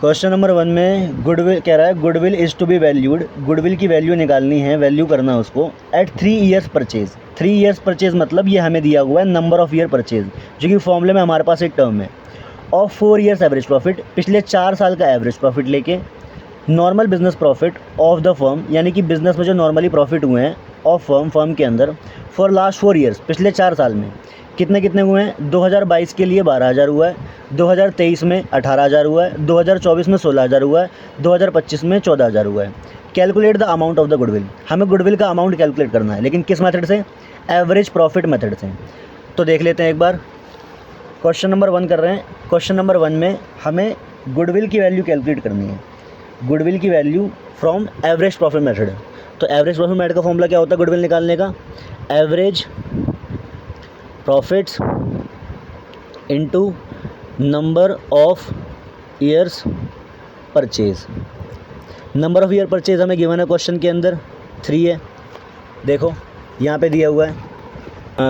Question number 1 में goodwill कह रहा है goodwill is to be valued. Goodwill की वैल्यू निकालनी है, वैल्यू करना है उसको at 3 years purchase. 3 years purchase मतलब ये हमें दिया हुआ है नंबर ऑफ़ ईयर परचेज, जो कि फॉर्मूले में हमारे पास एक टर्म है। ऑफ 4 ईयर्स एवरेज प्रॉफिट, पिछले 4 साल का एवरेज प्रॉफिट लेके normal business profit of the firm, यानी कि बिजनेस में जो नॉर्मली प्रॉफिट हुए हैं ऑफ फर्म के अंदर फॉर लास्ट 4 ईयर्स, पिछले 4 साल में कितने कितने हुए हैं। 2022 के लिए 12,000 हुआ है, 2023 में 18,000 हुआ है, 2024 में 16,000 हुआ है, 2025 में 14,000 हुआ है। Calculate the amount of the goodwill, हमें गुडविल का अमाउंट कैलकुलेट करना है, लेकिन किस मेथड से, एवरेज प्रॉफिट मेथड से। तो देख लेते हैं एक बार, क्वेश्चन नंबर 1 कर रहे हैं। क्वेश्चन नंबर 1 में हमें गुडविल की वैल्यू कैलकुलेट करनी है, गुडविल की value from average profit method. तो एवरेज प्रॉफिट मेथड का फॉर्मूला क्या होता है गुडविल निकालने का, average profits into number of years purchase. Number of year purchase हमें गिवन है क्वेश्चन के अंदर 3 है, देखो यहाँ पे दिया हुआ है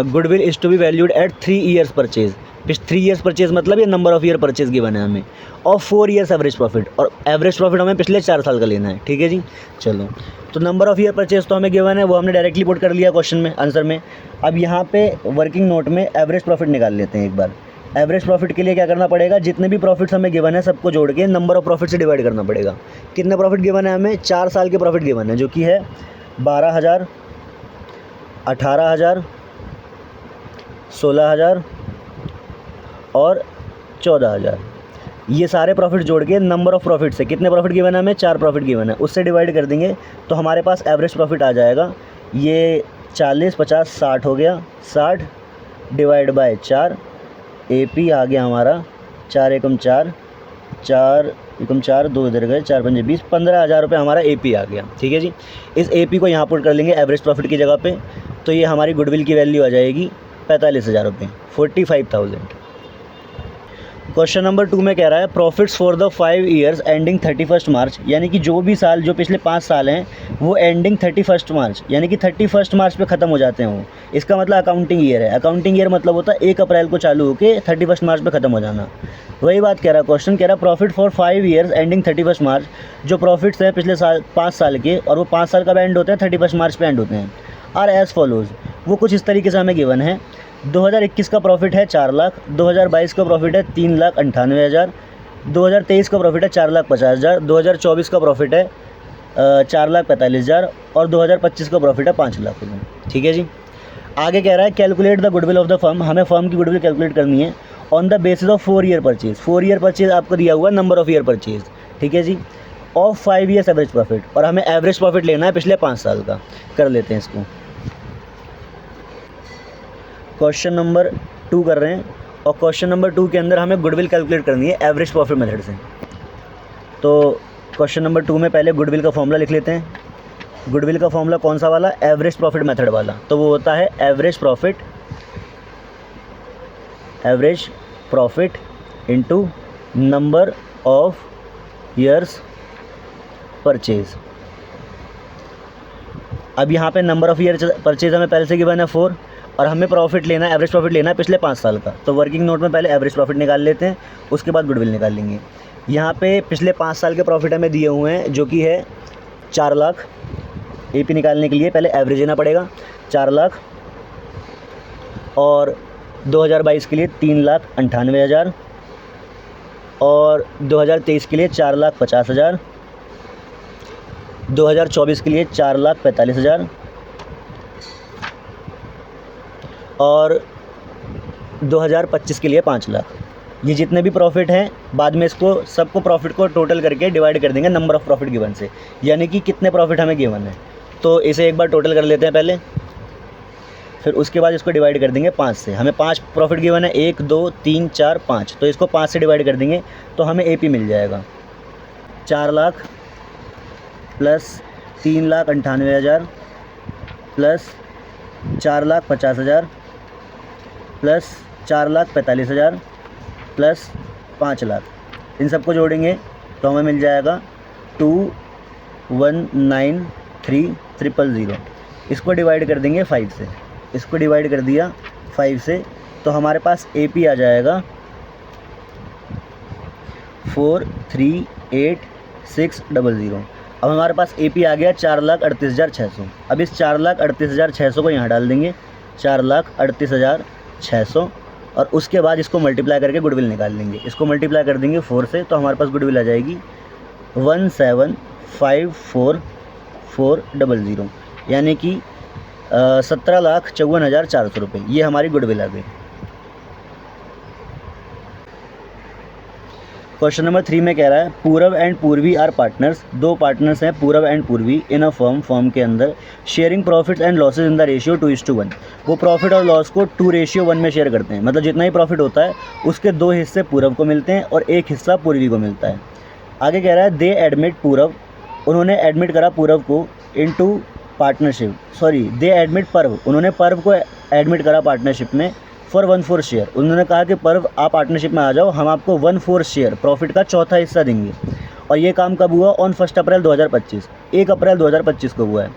goodwill is to be valued at 3 years purchase. 3 years purchase मतलब ये number of year purchase given है हमें, और 4 ईयर्स एवरेज प्रॉफिट, और एवरेज प्रॉफिट हमें पिछले 4 साल का लेना है। ठीक है जी, चलो तो नंबर ऑफ ईयर परचेज तो हमें गिवन है, वो हमने डायरेक्टली पुट कर लिया क्वेश्चन में, आंसर में। अब यहाँ पे वर्किंग नोट में एवरेज प्रॉफिट निकाल लेते हैं एक बार। एवरेज प्रॉफिट के लिए क्या करना पड़ेगा, जितने भी प्रॉफिट्स हमें गिवन है सबको जोड़ के नंबर ऑफ प्रॉफिट से डिवाइड करना पड़ेगा। कितने प्रॉफिट गिवन है हमें, 4 साल के प्रॉफिट गिवन है, जो कि है 12,000, 18,000, 16,000 और 14,000। ये सारे प्रॉफिट जोड़ के नंबर ऑफ़ प्रॉफिट से, कितने प्रॉफिट गिवन है हमें, 4 प्रॉफिट गिवन है, उससे डिवाइड कर देंगे तो हमारे पास एवरेज प्रॉफिट आ जाएगा। ये 40, 50, 60 हो गया, 60 डिवाइड बाय 4, AP आ गया हमारा 4 एकम 4, 4 एकम 4, 2 इधर गए, 4 पंजे 20, 15,000 रुपये हमारा AP आ गया। ठीक है जी, इस AP को यहाँ पुट कर लेंगे एवरेज प्रॉफिट की जगह पे, तो ये हमारी गुडविल की वैल्यू आ जाएगी 45,000 रुपये, 45,000। क्वेश्चन नंबर 2 में कह रहा है profits for the 5 years ending 31 मार्च, यानी कि जो भी साल, जो पिछले 5 साल हैं वो एंडिंग 31 मार्च, यानी कि 31 मार्च पे ख़त्म हो जाते हैं वो। इसका मतलब अकाउंटिंग ईयर है। अकाउंटिंग ईयर मतलब होता है 1 अप्रैल को चालू होकर 31 मार्च पे ख़त्म हो जाना। वही बात कह रहा है क्वेश्चन, कह रहा है प्रॉफिट फॉर 5 ईयर्स एंडिंग 31 मार्च, जो प्रॉफिट्स हैं पिछले 5 साल के, और वो 5 साल कब एंड होते हैं, 31 मार्च पे एंड होते हैं, आर एज़ फॉलोज़। वो कुछ इस तरीके से हमें गिवन है। 2021 का प्रॉफिट है 4 लाख, 2022 का प्रॉफिट है 3,98,000, 2023 का प्रॉफिट है 4,50,000, 2024 का प्रॉफिट है 4,45,000 और 2025 का प्रॉफिट है 5 लाख रुपये। ठीक है जी, आगे कह रहा है calculate the goodwill of the firm, हमें फर्म की गुडविल कैलकुलेट करनी है on the basis of 4 year purchase. 4 year purchase आपको दिया हुआ नंबर ऑफ ईयर परचेज। ठीक है जी, ऑफ 5 ईयर्स एवरेज प्रॉफिट, और हमें एवरेज प्रॉफिट लेना है पिछले 5 साल का। कर लेते हैं इसको। क्वेश्चन नंबर 2 कर रहे हैं, और क्वेश्चन नंबर 2 के अंदर हमें गुडविल कैलकुलेट करनी है एवरेज प्रॉफिट मेथड से। तो क्वेश्चन नंबर 2 में पहले गुडविल का फॉर्मूला लिख लेते हैं। गुडविल का फॉर्मूला कौन सा वाला, एवरेज प्रॉफिट मेथड वाला। तो वो होता है average profit into number of years purchase. अब यहाँ पे नंबर ऑफ ईयर परचेज हमें पहले से गिवन है 4, और हमें प्रॉफिट लेना है, एवरेज प्रॉफिट लेना है पिछले 5 साल का। तो वर्किंग नोट में पहले एवरेज प्रॉफिट निकाल लेते हैं, उसके बाद गुडविल निकाल लेंगे। यहाँ पे पिछले 5 साल के प्रॉफिट हमें दिए हुए हैं, जो कि है 4 लाख। AP निकालने के लिए पहले एवरेज लेना पड़ेगा 4 लाख, और 2022 के लिए 3,98,000, और 2023 के लिए 4,50,000, 2024 के लिए 4,45,000, और 2025 के लिए 5 लाख। ये जितने भी प्रॉफिट हैं, बाद में इसको सबको प्रॉफिट को टोटल करके डिवाइड कर देंगे नंबर ऑफ़ प्रॉफिट गिवन से, यानी कि कितने प्रॉफिट हमें गिवन है। तो इसे एक बार टोटल कर लेते हैं पहले, फिर उसके बाद इसको डिवाइड कर देंगे 5 से। हमें 5 प्रॉफिट गिवन है, 1, 2, 3, 4, 5, तो इसको 5 से डिवाइड कर देंगे तो हमें AP मिल जाएगा 4 lakh plus 3,98,000 plus 4,50,000 plus 4,45,000 plus 5 lakh. इन सबको जोड़ेंगे तो हमें मिल जाएगा 2,193,000। इसको डिवाइड कर देंगे 5 से, इसको डिवाइड कर दिया 5 से, तो हमारे पास AP आ जाएगा 438,600। अब हमारे पास AP आ गया 4,38,600। अब इस 4,38,600 को यहाँ डाल देंगे, 4,38,600, और उसके बाद इसको मल्टीप्लाई करके गुडविल निकाल लेंगे। इसको मल्टीप्लाई कर देंगे 4 से, तो हमारे पास गुडविल आ जाएगी 17,54,400, यानी कि 17,54,400 रुपये। ये हमारी गुडविल आ गई। क्वेश्चन नंबर 3 में कह रहा है पूरव एंड पूर्वी आर पार्टनर्स। दो पार्टनर्स हैं पूरव एंड पूर्वी इन अ फॉर्म के अंदर, sharing profits and losses in the ratio 2:1। वो प्रॉफिट और लॉस को 2:1 में शेयर करते हैं, मतलब जितना ही प्रॉफिट होता है उसके 2 हिस्से पूरव को मिलते हैं और 1 हिस्सा पूर्वी को मिलता है। आगे कह रहा है दे एडमिट पूरव, उन्होंने एडमिट करा पूरव को इनटू पार्टनरशिप, दे एडमिट पर्व, उन्होंने पर्व को एडमिट करा पार्टनरशिप में फॉर 1/4 शेयर। उन्होंने कहा कि पर्व आप पार्टनरशिप में आ जाओ, हम आपको 1/4 शेयर प्रॉफिट का चौथा हिस्सा देंगे। और ये काम कब हुआ? ऑन 1 अप्रैल 2025, 1 अप्रैल 2025 को हुआ है।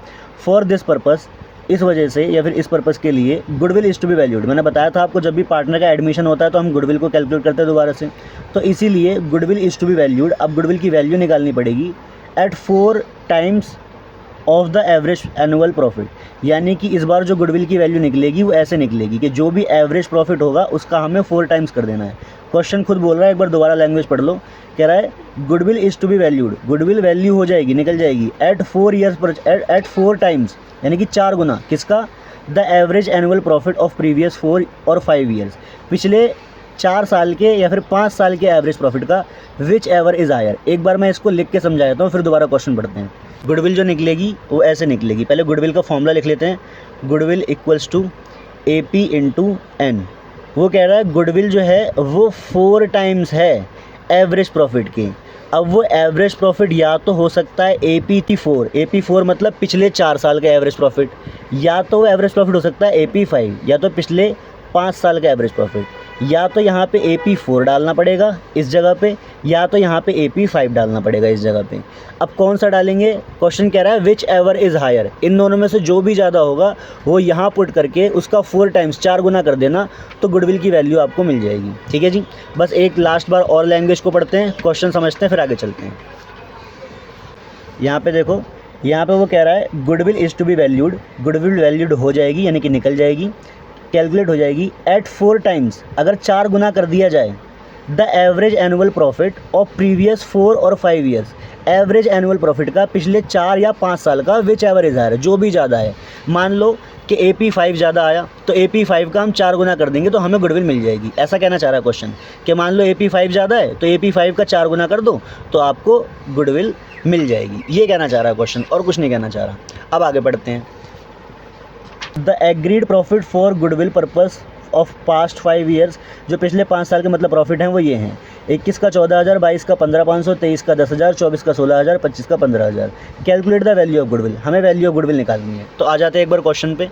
फॉर दिस पर्पस, इस वजह से या फिर इस पर्पस के लिए goodwill is to be valued. मैंने बताया था आपको जब भी पार्टनर का एडमिशन होता है तो हम गुडविल को कैलकुलेट करते हैं दोबारा से, तो इसीलिए goodwill is to be valued. अब गुडविल की वैल्यू निकालनी पड़ेगी at 4 times of the average annual profit, यानी कि इस बार जो गुडविल की वैल्यू निकलेगी वो ऐसे निकलेगी कि जो भी एवरेज प्रॉफिट होगा उसका हमें 4 टाइम्स कर देना है। क्वेश्चन खुद बोल रहा है, एक बार दोबारा लैंग्वेज पढ़ लो। कह रहा है goodwill is to be valued, goodwill value हो जाएगी, निकल जाएगी एट 4 टाइम्स, यानी कि 4 गुना किसका? The average annual profit of previous 4 और 5 ईयर्स, पिछले 4 साल के या फिर 5 साल के एवरेज प्रॉफिट का, विच एवर इज़ हायर। एक बार मैं इसको लिख के समझा देता हूँ, फिर दोबारा क्वेश्चन पढ़ते हैं। गुडविल जो निकलेगी वो ऐसे निकलेगी, पहले गुडविल का फॉर्मूला लिख लेते हैं। Goodwill equals to AP into N। वो कह रहा है गुडविल जो है वो 4 टाइम्स है एवरेज प्रॉफिट की। अब वो एवरेज प्रॉफिट या तो हो सकता है AP4 मतलब पिछले 4 साल का एवरेज प्रॉफिट, या तो एवरेज प्रॉफिट हो सकता है AP5, या तो पिछले 5 साल का एवरेज प्रॉफिट, या तो यहाँ पे AP4 डालना पड़ेगा इस जगह पे, या तो यहाँ पे AP5 डालना पड़ेगा इस जगह पे। अब कौन सा डालेंगे? क्वेश्चन कह रहा है विच एवर इज़ हायर, इन दोनों में से जो भी ज़्यादा होगा वो यहाँ पुट करके उसका 4 टाइम्स 4 गुना कर देना, तो गुडविल की वैल्यू आपको मिल जाएगी। ठीक है जी, बस एक लास्ट बार और लैंग्वेज को पढ़ते हैं, क्वेश्चन समझते हैं, फिर आगे चलते हैं। यहाँ पे देखो, यहाँ पे वो कह रहा है goodwill is to be valued, goodwill valued हो जाएगी यानी कि निकल जाएगी, कैलकुलेट हो जाएगी एट 4 टाइम्स, अगर 4 गुना कर दिया जाए the average annual profit of previous 4 और 5 ईयर्स, एवरेज एनुअल प्रॉफिट का पिछले 4 या 5 साल का, विच एवर इज़ हायर, जो भी ज़्यादा है। मान लो कि AP5 ज़्यादा आया तो AP5 का हम 4 गुना कर देंगे तो हमें गुडविल मिल जाएगी। ऐसा कहना चाह रहा है क्वेश्चन कि मान लो AP5 ज़्यादा है तो AP5 का 4 गुना कर दो तो आपको गुडविल मिल जाएगी, ये कहना चाह रहा है क्वेश्चन, और कुछ नहीं कहना चाह रहा। अब आगे बढ़ते हैं। The agreed profit for goodwill purpose of past 5 years, जो पिछले 5 साल के मतलब प्रॉफिट हैं वो ये हैं। 21 का 14,000, 22 का 15,500, 23 का 10,000, 24 का 16,000, 25 का 15,000। Calculate the value of goodwill, हमें वैल्यू ऑफ गुडविल निकालनी है। तो आ जाते हैं एक बार क्वेश्चन पे।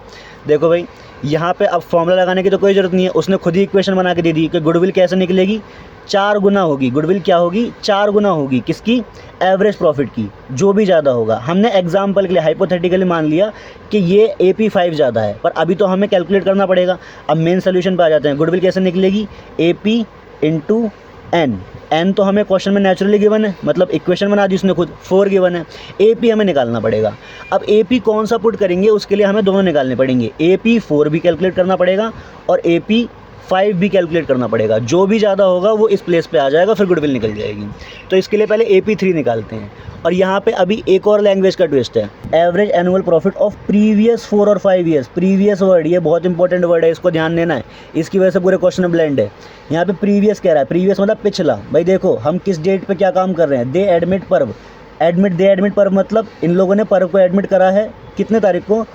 देखो भाई, यहाँ पे अब फॉर्मूला लगाने की तो कोई ज़रूरत नहीं है, उसने खुद ही इक्वेशन बना के दे दी कि गुडविल कैसे निकलेगी, 4 गुना होगी। गुडविल क्या होगी? 4 गुना होगी किसकी? एवरेज प्रॉफिट की, जो भी ज़्यादा होगा। हमने एग्जाम्पल के लिए हाइपोथेटिकली मान लिया कि ये AP5 ज़्यादा है, पर अभी तो हमें कैलकुलेट करना पड़ेगा। अब मेन सोल्यूशन पे आ जाते हैं। गुडविल कैसे निकलेगी? AP इंटू N तो हमें क्वेश्चन में नेचुरली गिवन है, मतलब इक्वेशन बना दी उसने खुद, 4 गिवन है। AP हमें निकालना पड़ेगा। अब AP कौन सा पुट करेंगे उसके लिए हमें दोनों निकालने पड़ेंगे, AP4 भी कैलकुलेट करना पड़ेगा और AP5 भी कैलकुलेट करना पड़ेगा। जो भी ज़्यादा होगा वो इस प्लेस पे आ जाएगा, फिर गुडविल निकल जाएगी। तो इसके लिए पहले AP3 निकालते हैं। और यहाँ पे अभी एक और लैंग्वेज का ट्विस्ट है, average annual profit of previous 4 और 5 ईयर्स। प्रीवियस वर्ड ये बहुत इंपॉर्टेंट वर्ड है, इसको ध्यान देना है, इसकी वजह से पूरे क्वेश्चन में ब्लेंड है। यहाँ पे प्रीवियस कह रहा है, प्रीवियस मतलब पिछला। भाई देखो हम किस डेट पे क्या काम कर रहे हैं, दे एडमिट पर्व, दे एडमिट पर्व मतलब इन लोगों ने पर्व को एडमिट करा है कितने तारीख को?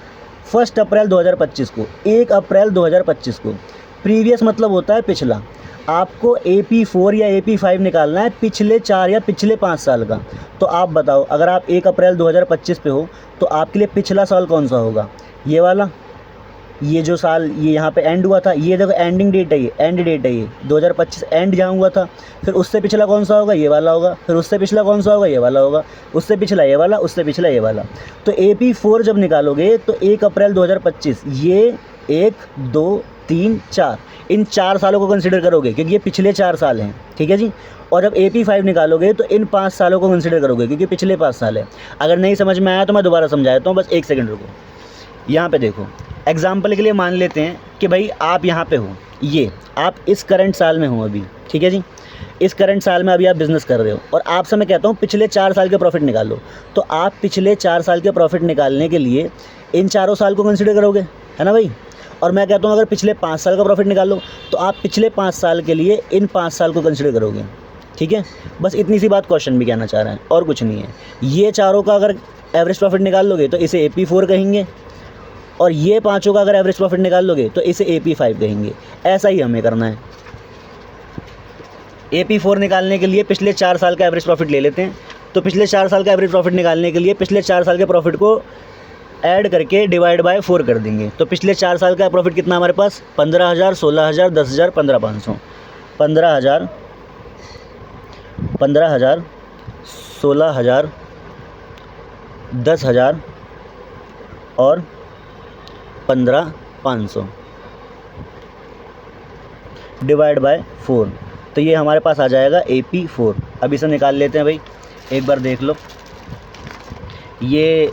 1 अप्रैल 2025 को, 1 अप्रैल 2025 को। प्रीवियस मतलब होता है पिछला। आपको AP4 या AP5 निकालना है पिछले 4 या पिछले 5 साल का। तो आप बताओ, अगर आप 1 अप्रैल 2025 पे हो तो आपके लिए पिछला साल कौन सा होगा? ये वाला, ये जो साल ये यहाँ पे एंड हुआ था, ये देखो एंडिंग डेट है, ये एंड डेट है, ये 2025 एंड जहाँ हुआ था। फिर उससे पिछला कौन सा होगा? ये वाला होगा। फिर उससे पिछला कौन सा होगा? ये वाला होगा। उससे पिछला ये वाला, उससे पिछला ये वाला। तो AP4 जब निकालोगे तो 1 अप्रैल 2025, ये 1 2 3 4, इन 4 सालों को कंसिडर करोगे क्योंकि ये पिछले 4 साल हैं। ठीक है जी। और जब AP5 निकालोगे तो इन 5 सालों को कंसिडर करोगे, क्योंकि पिछले 5 साल है। अगर नहीं समझ में आया तो मैं दोबारा समझा देता हूँ, बस 1 सेकंड रुको। यहाँ पे देखो, एग्जाम्पल के लिए मान लेते हैं कि भाई आप यहाँ पे हो, ये आप इस करंट साल में हो अभी, ठीक है जी, इस करंट साल में अभी आप बिज़नेस कर रहे हो, और आपसे मैं कहता हूँ पिछले 4 साल के प्रॉफिट निकालो। तो आप पिछले 4 साल के प्रॉफिट निकालने के लिए इन चारों साल को कंसिडर करोगे, है ना भाई। और मैं कहता हूँ अगर पिछले 5 साल का प्रॉफिट निकालो तो आप पिछले 5 साल के लिए इन 5 साल को कंसिडर करोगे, ठीक है। बस इतनी सी बात क्वेश्चन भी कहना चाह रहा है, और कुछ नहीं है। ये चारों का अगर एवरेज प्रॉफिट निकाल लोगे तो इसे AP4 कहेंगे, और ये पाँचों का अगर एवरेज प्रॉफिट निकाल लोगे तो इसे AP5 कहेंगे। ऐसा ही हमें करना है। AP4 निकालने के लिए पिछले 4 साल का एवरेज प्रॉफिट ले लेते हैं। तो पिछले 4 साल का एवरेज प्रॉफिट निकालने के लिए पिछले 4 साल के प्रॉफिट को ऐड करके डिवाइड बाय 4 कर देंगे। तो पिछले 4 साल का प्रॉफिट कितना हमारे पास, 15,000, 16,000, 10,000, 15,500। 15,000, 16,000, 10,000 और 15,500 डिवाइड बाय 4। तो ये हमारे पास आ जाएगा AP4। अब इसे निकाल लेते हैं भाई, एक बार देख लो। ये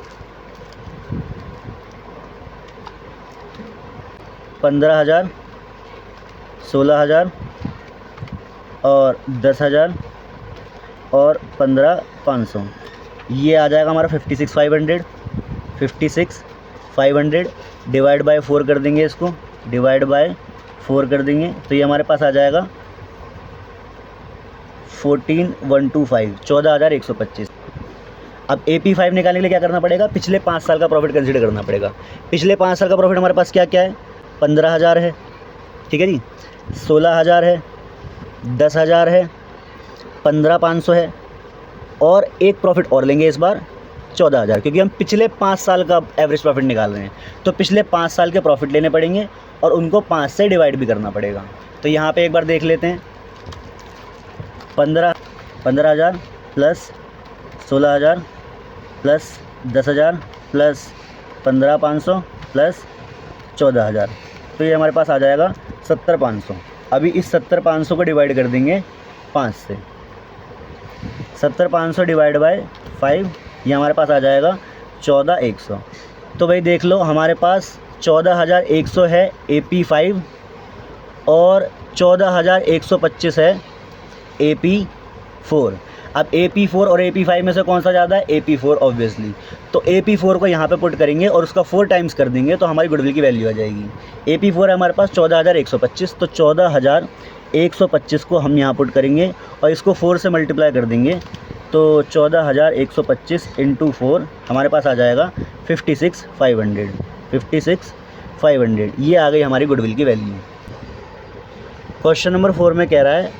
15,000, 16,000 और 10,000 और 15,500, ये आ जाएगा हमारा 56,500। 56,500 डिवाइड बाय 4 कर देंगे, इसको डिवाइड बाय 4 कर देंगे, तो ये हमारे पास आ जाएगा 14,125, 14,125। अब AP5 निकालने के लिए क्या करना पड़ेगा, पिछले 5 साल का प्रॉफिट कंसीडर करना पड़ेगा। पिछले 5 साल का प्रॉफिट हमारे पास क्या क्या है, 15,000 है, ठीक है जी, 16,000 है, 10,000 है, 15,500 है, और एक प्रॉफिट और लेंगे इस बार 14,000, क्योंकि हम पिछले 5 साल का एवरेज प्रॉफिट निकाल रहे हैं। तो पिछले 5 साल के प्रॉफिट लेने पड़ेंगे और उनको 5 से डिवाइड भी करना पड़ेगा। तो यहाँ पे एक बार देख लेते हैं, 15,000 प्लस 16,000 प्लस 10,000 प्लस 15,500 प्लस 14,000, तो ये हमारे पास आ जाएगा 70,500। अभी इस 70,500 को डिवाइड कर देंगे 5 से। 70,500 डिवाइड बाय 5, ये हमारे पास आ जाएगा 14,100। तो भाई देख लो, हमारे पास 14,100 है AP5 और 14,125 है AP4। अब AP4 और AP5 में से कौन सा ज़्यादा है, AP4 ऑब्वियसली। तो AP4 को यहाँ पे पुट करेंगे और उसका 4 टाइम्स कर देंगे तो हमारी गुडविल की वैल्यू आ जाएगी। AP4 है हमारे पास 14,125, तो 14,125 को हम यहाँ पुट करेंगे और इसको 4 से मल्टीप्लाई कर देंगे, तो 14,125 इंटू 4 हमारे पास आ जाएगा 56,500। 56,500 ये आ गई हमारी गुडविल की वैल्यू। क्वेश्चन नंबर 4 में कह रहा है,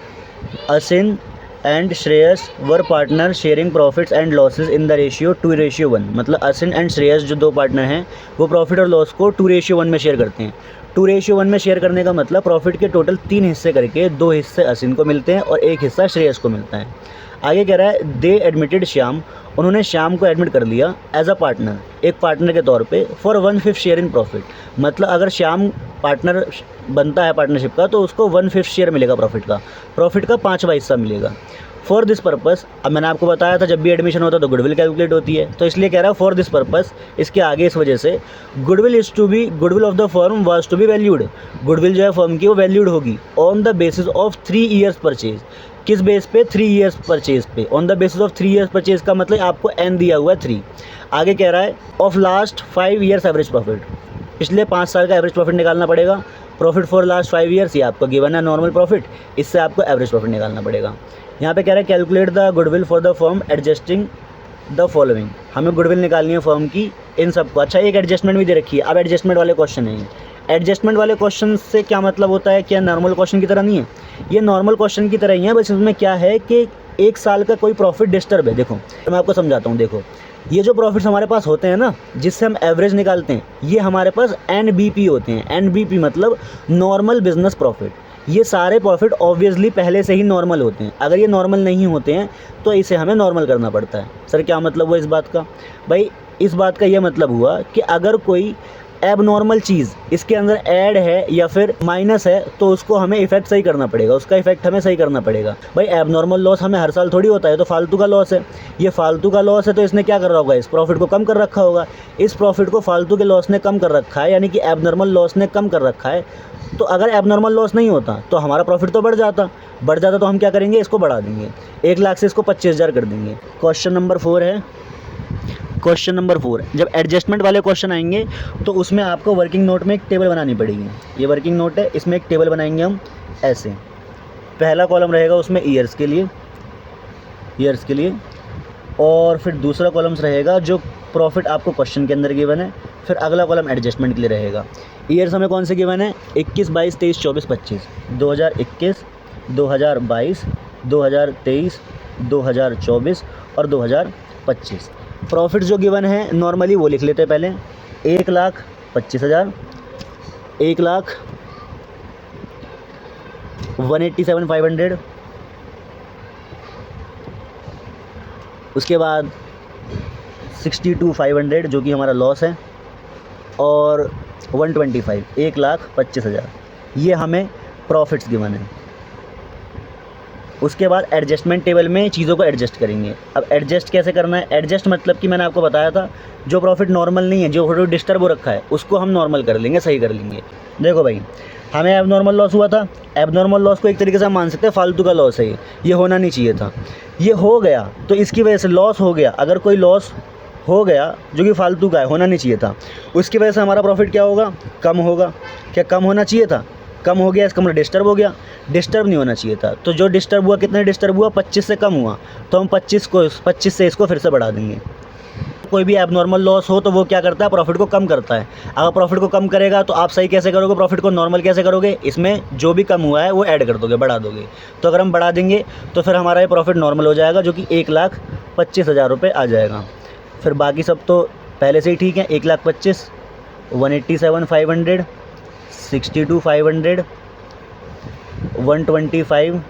असिन and Shreyas were partner sharing profits and losses in the ratio 2:1। मतलब असिन एंड श्रेयस जो दो पार्टनर हैं वो प्रॉफिट और लॉस को 2:1 में शेयर करते हैं। 2:1 में शेयर करने का मतलब प्रॉफिट के टोटल 3 हिस्से करके 2 हिस्से असिन को मिलते हैं और 1 हिस्सा श्रेयस को मिलता है। आगे कह रहा है, दे एडमिटेड श्याम, उन्होंने श्याम को एडमिट कर लिया एज अ पार्टनर, एक पार्टनर के तौर पे, फॉर 1/5 शेयर इन प्रॉफिट। मतलब अगर श्याम पार्टनर बनता है पार्टनरशिप का तो उसको 1/5 शेयर मिलेगा प्रॉफिट का 5वां हिस्सा मिलेगा। फॉर दिस पर्पस, अब मैंने आपको बताया था जब भी एडमिशन होता है तो गुडविल कैलकुलेट होती है, तो इसलिए कह रहा है फॉर दिस पर्पस, इसके आगे इस वजह से goodwill of the firm was to be valued. Goodwill जो है फर्म की वो वैल्यूड होगी on the basis of 3 years purchase. किस बेस पे, 3 ईयर्स परचेज पे। On the basis of 3 years purchase का मतलब आपको एन दिया हुआ है 3। आगे कह रहा है of last 5 years average profit, पिछले 5 साल का एवरेज प्रॉफिट निकालना पड़ेगा। प्रॉफिट फॉर लास्ट 5 ईयर्स ये आपको गिवन है नॉर्मल प्रॉफिट, इससे आपको एवरेज प्रॉफिट निकालना पड़ेगा। यहाँ पे कह रहा है calculate the goodwill for the firm adjusting the following. हमें गुडविल निकालनी है फर्म की इन सबको। अच्छा, एक एडजस्टमेंट भी दे रखी है। अब एडजस्टमेंट वाले क्वेश्चन है। एडजस्टमेंट वाले क्वेश्चन से क्या मतलब होता है, क्या नॉर्मल क्वेश्चन की तरह नहीं है, ये नॉर्मल क्वेश्चन की तरह ही है, बस इसमें क्या है कि 1 साल का कोई प्रॉफिट डिस्टर्ब है। देखो तो मैं आपको समझाता हूँ। देखो ये जो प्रॉफिट्स हमारे पास होते हैं ना, जिससे हम एवरेज निकालते हैं, ये हमारे पास NBP होते हैं। NBP मतलब नॉर्मल बिजनेस प्रॉफिट। ये सारे प्रॉफिट ऑब्वियसली पहले से ही नॉर्मल होते हैं। अगर ये नॉर्मल नहीं होते हैं तो इसे हमें नॉर्मल करना पड़ता है। सर क्या मतलब हुआ इस बात का? भाई इस बात का ये मतलब हुआ कि अगर कोई एबनॉर्मल चीज़ इसके अंदर ऐड है या फिर माइनस है तो उसको हमें इफेक्ट सही करना पड़ेगा, उसका इफेक्ट हमें सही करना पड़ेगा। भाई एबनॉर्मल लॉस हमें हर साल थोड़ी होता है, तो फालतू का लॉस है, ये फालतू का लॉस है, तो इसने क्या कर रहा होगा, इस प्रॉफिट को कम कर रखा होगा। इस प्रॉफिट को फालतू के लॉस ने कम कर रखा है, यानी कि एबनॉर्मल लॉस ने कम कर रखा है। तो अगर एबनॉर्मल लॉस नहीं होता तो हमारा प्रॉफिट तो बढ़ जाता तो हम क्या करेंगे, इसको बढ़ा देंगे, 1 लाख से इसको 25,000 कर देंगे। क्वेश्चन नंबर 4 है। क्वेश्चन नंबर 4, जब एडजस्टमेंट वाले क्वेश्चन आएंगे तो उसमें आपको वर्किंग नोट में एक टेबल बनानी पड़ेगी। ये वर्किंग नोट है, इसमें एक टेबल बनाएंगे हम ऐसे। पहला कॉलम रहेगा उसमें ईयर्स के लिए, और फिर दूसरा कॉलम्स रहेगा जो प्रॉफिट आपको क्वेश्चन के अंदर गिवन है, फिर अगला कॉलम एडजस्टमेंट के लिए रहेगा। ईयर्स हमें कौन से गिवन है, 21, 22, 23, 24, 25, 2021, 2022, 2023, 2024 और 2025। प्रॉफिट जो गिवन है नॉर्मली वो लिख लेते हैं पहले, 1,25,000, 1,187,500, उसके बाद 62,500 जो कि हमारा लॉस है, और 125, 1,25,000 ये हमें प्रॉफिट्स गिवन है। उसके बाद एडजस्टमेंट टेबल में चीज़ों को एडजस्ट करेंगे। अब एडजस्ट कैसे करना है, एडजस्ट मतलब कि मैंने आपको बताया था जो प्रॉफिट नॉर्मल नहीं है, जो थोड़ा डिस्टर्ब हो रखा है, उसको हम नॉर्मल कर लेंगे, सही कर लेंगे। देखो भाई, हमें एबनॉर्मल लॉस हुआ था, एबनॉर्मल लॉस को एक तरीके से हम मान सकते हैं फालतू का लॉस है, ये होना नहीं चाहिए था, ये हो गया तो इसकी वजह से लॉस हो गया। अगर कोई लॉस हो गया जो कि फालतू का है, होना नहीं चाहिए था, उसकी वजह से हमारा प्रॉफिट क्या होगा, कम होगा। क्या कम होना चाहिए था, कम हो गया, इसका मतलब डिस्टर्ब हो गया, डिस्टर्ब नहीं होना चाहिए था। तो जो डिस्टर्ब हुआ, कितने डिस्टर्ब हुआ, 25 से कम हुआ, तो हम 25 से इसको फिर से बढ़ा देंगे। कोई भी एबनॉर्मल लॉस हो तो वो क्या करता है, प्रॉफिट को कम करता है। अगर प्रॉफिट को कम करेगा तो आप सही कैसे करोगे, प्रॉफिट को नॉर्मल कैसे करोगे, इसमें जो भी कम हुआ है वो ऐड कर दोगे, बढ़ा दोगे। तो अगर हम बढ़ा देंगे तो फिर हमारा ये प्रॉफिट नॉर्मल हो जाएगा, जो कि 1,25,000 रुपये आ जाएगा। फिर बाकी सब तो पहले से ही ठीक है, 1,25,000, 187,500, 62,500, 125,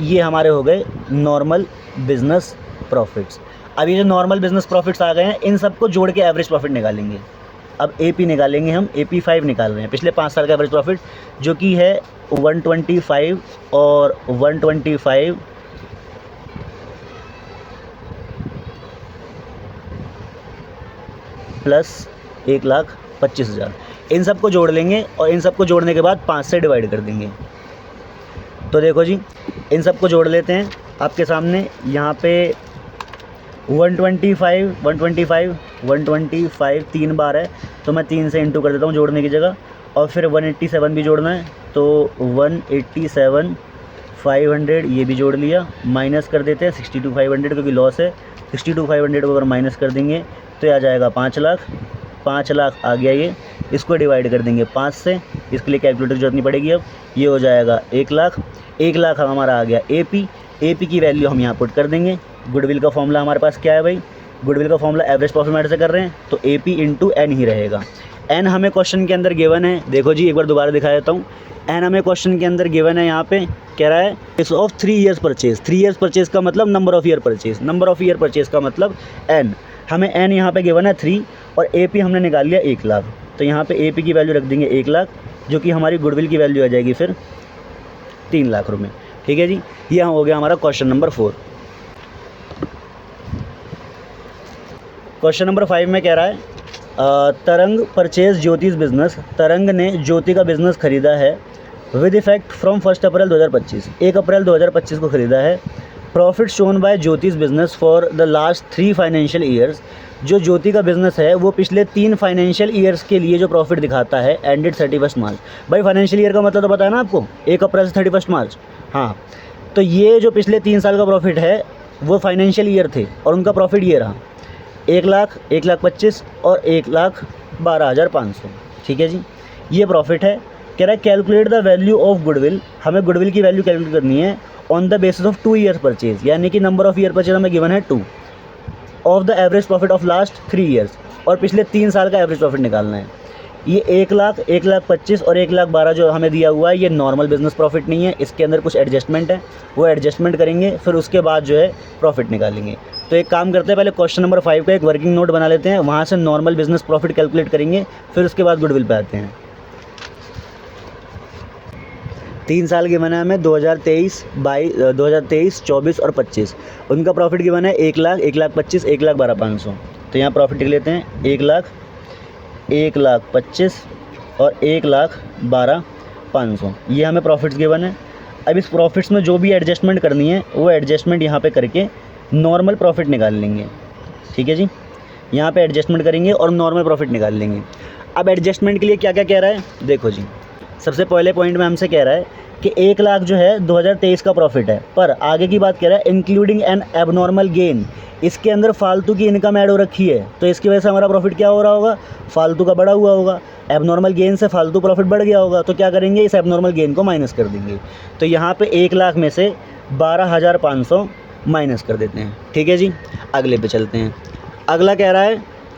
ये हमारे हो गए नॉर्मल बिजनेस प्रॉफिट्स। अब ये जो नॉर्मल बिजनेस प्रॉफिट्स आ गए हैं, इन सबको जोड़ के एवरेज प्रॉफिट निकालेंगे। अब AP निकालेंगे हम, AP5 निकाल रहे हैं, पिछले 5 साल का एवरेज प्रॉफिट, जो कि है 125 और 125 प्लस 1,25,000, इन सबको जोड़ लेंगे और इन सबको जोड़ने के बाद 5 से डिवाइड कर देंगे। तो देखो जी, इन सबको जोड़ लेते हैं आपके सामने। यहाँ पे 125 3 बार है, तो मैं 3 से इंटू कर देता हूँ जोड़ने की जगह, और फिर 187 भी जोड़ना है, तो 187,500 ये भी जोड़ लिया, माइनस कर देते हैं 62,500 क्योंकि लॉस है। 62,500 को अगर माइनस कर देंगे तो ये आ जाएगा 5 लाख। 5 लाख आ गया ये, इसको डिवाइड कर देंगे 5 से, इसके लिए कैलकुलेटर की जरूरत नहीं पड़ेगी। अब ये हो जाएगा 1 लाख। 1 लाख हमारा आ गया AP की वैल्यू हम यहाँ पुट कर देंगे। गुडविल का फॉर्मूला हमारे पास क्या है भाई, गुडविल का फॉर्मूला एवरेज प्रॉफिट मैटर से कर रहे हैं तो AP इंटू N ही रहेगा। N हमें क्वेश्चन के अंदर गिवन है, देखो जी एक बार दोबारा दिखा देता हूँ। N हमें क्वेश्चन के अंदर गिवन है, यहाँ पे कह रहा है इस of 3 years purchase. 3 years purchase का मतलब number of year purchase, number of year purchase का मतलब N। हमें N यहाँ पे गिवन है 3 और AP हमने निकाल लिया 1 लाख, तो यहाँ पे AP की वैल्यू रख देंगे 1 लाख, जो कि हमारी गुडविल की वैल्यू आ जाएगी फिर 3 लाख रुपये। ठीक है जी, ये हो गया हमारा क्वेश्चन नंबर 4। क्वेश्चन नंबर 5 में कह रहा है तरंग परचेज ज्योतिष बिजनेस। तरंग ने ज्योति का बिजनेस खरीदा है with effect from 1 April 2025, 1 April 2025 को खरीदा है। प्रॉफिट शोन बाय ज्योतिष business for the last 3 financial years. जो ज्योति का बिजनेस है वो पिछले 3 फाइनेंशियल ईयर्स के लिए जो प्रॉफिट दिखाता है एंडेड 31 मार्च। भाई फाइनेंशियल ईयर का मतलब तो बताया ना आपको, 1 अप्रैल से 31 मार्च। हाँ, तो ये जो पिछले 3 साल का प्रॉफिट है वो फाइनेंशियल ईयर थे और उनका प्रॉफिट ये रहा 1 लाख, 1,25,000 और 1,12,500। ठीक है जी, ये प्रॉफिट है। कह रहा है calculate the value of goodwill. हमें गुडविल की वैल्यू कैलकुलेट करनी है on the basis of 2 years purchase, यानी कि नंबर ऑफ ईयर परचेज हमें गिवन है 2 of the average profit of last 3 years, और पिछले 3 साल का एवरेज प्रॉफिट निकालना है। ये 1,25,000 और 1,12,000 जो हमें दिया हुआ है ये नॉर्मल बिजनेस प्रॉफिट नहीं है, इसके अंदर कुछ एडजस्टमेंट है, वो एडजस्टमेंट करेंगे फिर उसके बाद जो है प्रॉफिट निकालेंगे। तो एक काम करते हैं, पहले क्वेश्चन नंबर 5 का एक वर्किंग नोट बना लेते हैं, वहाँ से नॉर्मल बिजनेस प्रॉफिट कैलकुलेट करेंगे, फिर उसके बाद गुडविल पे आते हैं। 3 साल गिवन है हमें 2023, 24 और 25। उनका प्रॉफिट गिवन है 1,00,000, 1,25,000, 1,12,500। तो यहाँ प्रॉफिट लिख लेते हैं 1,00,000, 1,25,000 और 1,12,500। ये हमें प्रॉफिट्स गिवन है। अब इस प्रॉफिट्स में जो भी एडजस्टमेंट करनी है वो एडजस्टमेंट यहाँ पे करके नॉर्मल प्रॉफिट निकाल लेंगे। ठीक है जी, यहाँ पे एडजस्टमेंट करेंगे और नॉर्मल प्रॉफिट निकाल लेंगे। अब एडजस्टमेंट के लिए क्या क्या कह रहा है देखो जी, सबसे पहले पॉइंट में हमसे कह रहा है कि 1,00,000 जो है 2023 का प्रॉफिट है, पर आगे की बात कह रहा है इंक्लूडिंग एन एबनॉर्मल गेन, इसके अंदर फालतू की इनकम ऐड हो रखी है, तो इसकी वजह से हमारा प्रॉफिट क्या हो रहा होगा, फालतू का बढ़ा हुआ होगा। एबनॉर्मल गेन से फालतू प्रॉफिट बढ़ गया होगा, तो क्या करेंगे, इस एबनॉर्मल गेन को माइनस कर देंगे। तो यहाँ पे 1,00,000 में से 12,500 माइनस कर देते हैं। ठीक है जी, अगले पे चलते हैं। अगला कह रहा है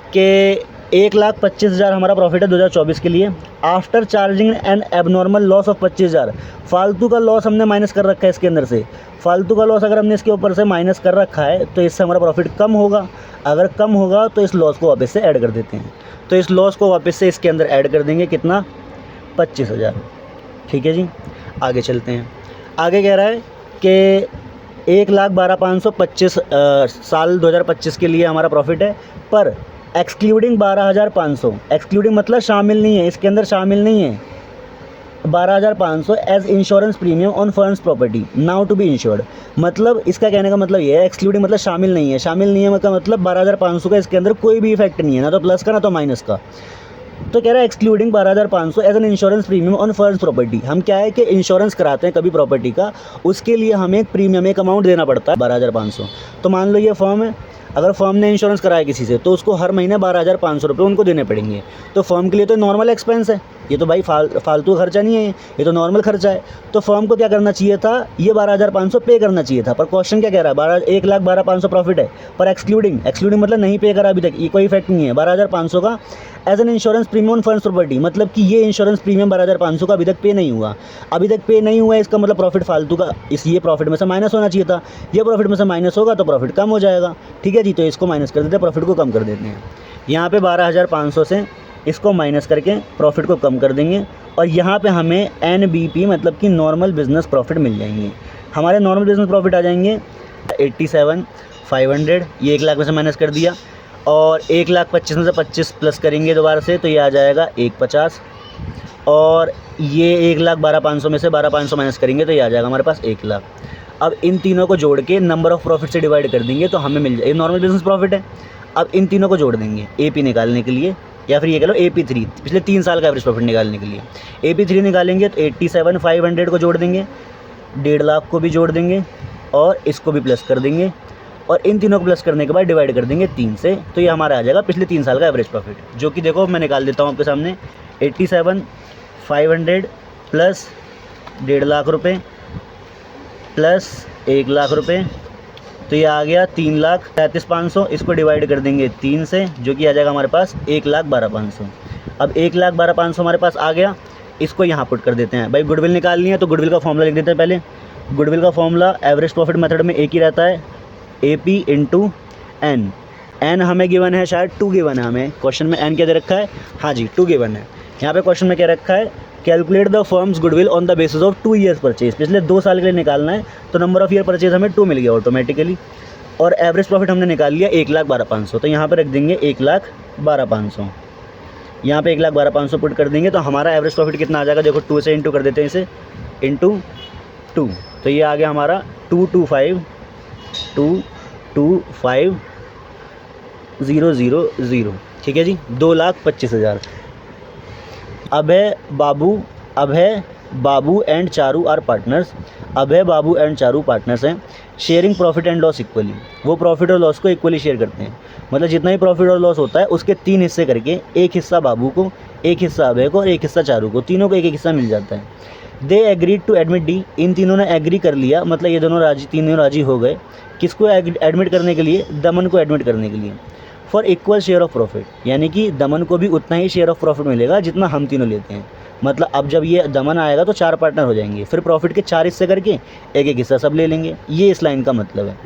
कि 1,25,000 हमारा प्रॉफिट है 2024 के लिए। After charging N abnormal loss of 25,000, फालतू का लॉस हमने माइनस कर रखा है इसके अंदर से। फालतू का लॉस अगर हमने इसके ऊपर से माइनस कर रखा है तो इससे हमारा प्रॉफिट कम होगा। अगर कम होगा तो इस लॉस को वापस से ऐड कर देते हैं। तो इस लॉस को वापस से इसके अंदर ऐड कर देंगे, कितना, 25,000। ठीक है जी, आगे चलते हैं। आगे कह रहा है कि 1,12,500 25 साल 2025 के लिए हमारा प्रॉफिट है, पर एक्सक्लूडिंग 12,500, एक्सक्लूडिंग मतलब शामिल नहीं है, इसके अंदर शामिल नहीं है 12,500 as insurance premium on firm's property now to be insured. मतलब इसका कहने का मतलब ये है, एक्सक्लूडिंग मतलब शामिल नहीं है, शामिल नहीं है का मतलब 12,500 का इसके अंदर कोई भी इफेक्ट नहीं है, ना तो प्लस का ना तो माइनस का। तो कह रहा है excluding 12,500 as an insurance premium on firm's property. हम क्या है कि इंश्योरेंस कराते हैं कभी प्रॉपर्टी का, उसके लिए हमें एक प्रीमियम, एक अमाउंट देना पड़ता है 12,500। तो मान लो ये फर्म है, अगर फर्म ने इंश्योरेंस कराया किसी से तो उसको हर महीने 12,500 रुपये उनको देने पड़ेंगे। तो फर्म के लिए तो नॉर्मल एक्सपेंस है, ये तो भाई फालतू खर्चा नहीं है, ये तो नॉर्मल खर्चा है। तो फर्म को क्या करना चाहिए था, ये 12,500 पे करना चाहिए था। पर क्वेश्चन क्या कह रहा है, 1,12,500 प्रॉफिट है, पर एक्सक्लूडिंग मतलब नहीं पे करा अभी तक, ये कोई इफेक्ट नहीं है 12,500 का as an insurance premium on firm's property. मतलब कि ये इंश्योरेंस प्रीमियम 12,500 का अभी तक पे नहीं हुआ, अभी तक पे नहीं हुआ है, इसका मतलब प्रॉफिट फालतू का, ये प्रॉफिट में से माइनस होना चाहिए था। ये प्रॉफिट में से माइनस होगा तो प्रॉफिट कम हो जाएगा। ठीक है जी, तो इसको माइनस कर देते हैं, प्रॉफिट को कम कर देते हैं। यहाँ पे 12,500 से इसको माइनस करके प्रॉफिट को कम कर देंगे और यहाँ पे हमें NBP मतलब कि नॉर्मल बिजनेस प्रॉफिट मिल जाएंगे। हमारे नॉर्मल बिजनेस प्रॉफिट आ जाएंगे 87,500, ये 1,00,000 में से माइनस कर दिया, और 1,25,000 में से 25 प्लस करेंगे दोबारा से तो ये आ जाएगा 1,50,000, और ये 1,12,500 में से 12,500 माइनस करेंगे तो ये आ जाएगा हमारे पास 1,00,000। अब इन तीनों को जोड़ के नंबर ऑफ़ प्रॉफिट से डिवाइड कर देंगे तो हमें मिल जाए, ये नॉर्मल बिजनेस प्रॉफिट है। अब इन तीनों को जोड़ देंगे AP निकालने के लिए, या फिर ये कह लो AP3, पिछले 3 साल का एवरेज प्रॉफिट निकालने के लिए। AP3 निकालेंगे तो 87,500 को जोड़ देंगे, 1,50,000 को भी जोड़ देंगे और इसको भी प्लस कर देंगे, और इन तीनों को प्लस करने के बाद डिवाइड कर देंगे 3 से, तो ये हमारा आ जाएगा पिछले 3 साल का एवरेज प्रॉफिट, जो कि देखो मैं निकाल देता हूँ आपके सामने। 87,500 प्लस 1,50,000 रुपये प्लस 1,00,000 रुपये, तो ये आ गया 3,33,500। इसको डिवाइड कर देंगे 3 से, जो कि आ जाएगा हमारे पास 1,12,500। अब 1,12,500 हमारे पास आ गया, इसको यहाँ पुट कर देते हैं। भाई गुडविल निकालनी है तो गुडविल का फॉर्मूला लिख देते हैं पहले। गुडविल का फॉर्मूला एवरेज प्रॉफिट मेथड में एक ही रहता है, AP इंटू N। N हमें गिवन है, शायद 2 गिवन है हमें क्वेश्चन में। N क्या दे रखा है, हाँ जी 2 गिवन है। यहाँ पे क्वेश्चन में क्या रखा है, calculate the firms goodwill on the basis of 2 years purchase. पिछले 2 साल के लिए निकालना है, तो नंबर ऑफ़ ईयर परचेज हमें 2 मिल गया ऑटोमेटिकली, और एवरेज प्रॉफिट हमने निकाल लिया 1,12,500। तो यहाँ पर रख देंगे 1,12,500, यहाँ पे 1,12,500 पुट कर देंगे तो हमारा एवरेज प्रॉफिट कितना आ जाएगा, देखो 2 से इंटू कर देते हैं इसे, इंटू 2, तो ये आ गया हमारा 225,000। ठीक है जी, 2,25,000। Abhay Babu and Charu are partners. Abhay, Babu and Charu partners हैं। Sharing profit and loss equally, वो प्रॉफिट और लॉस को इक्वली शेयर करते हैं। मतलब जितना भी प्रॉफिट और लॉस होता है उसके 3 हिस्से करके, एक हिस्सा बाबू को, एक हिस्सा अभय को और एक हिस्सा चारू को, तीनों को एक एक हिस्सा मिल जाता है। They agreed to admit D, इन तीनों ने एग्री कर लिया, मतलब ये तीनों राजी हो गए। किसको एडमिट करने के लिए, दमन को एडमिट करने के लिए। For equal share of profit, यानी कि दमन को भी उतना ही शेयर ऑफ प्रॉफिट मिलेगा जितना हम तीनों लेते हैं। मतलब अब जब ये दमन आएगा तो 4 पार्टनर हो जाएंगे, फिर प्रॉफिट के 4 हिस्से करके एक एक हिस्सा सब ले लेंगे। ये इस लाइन का मतलब है।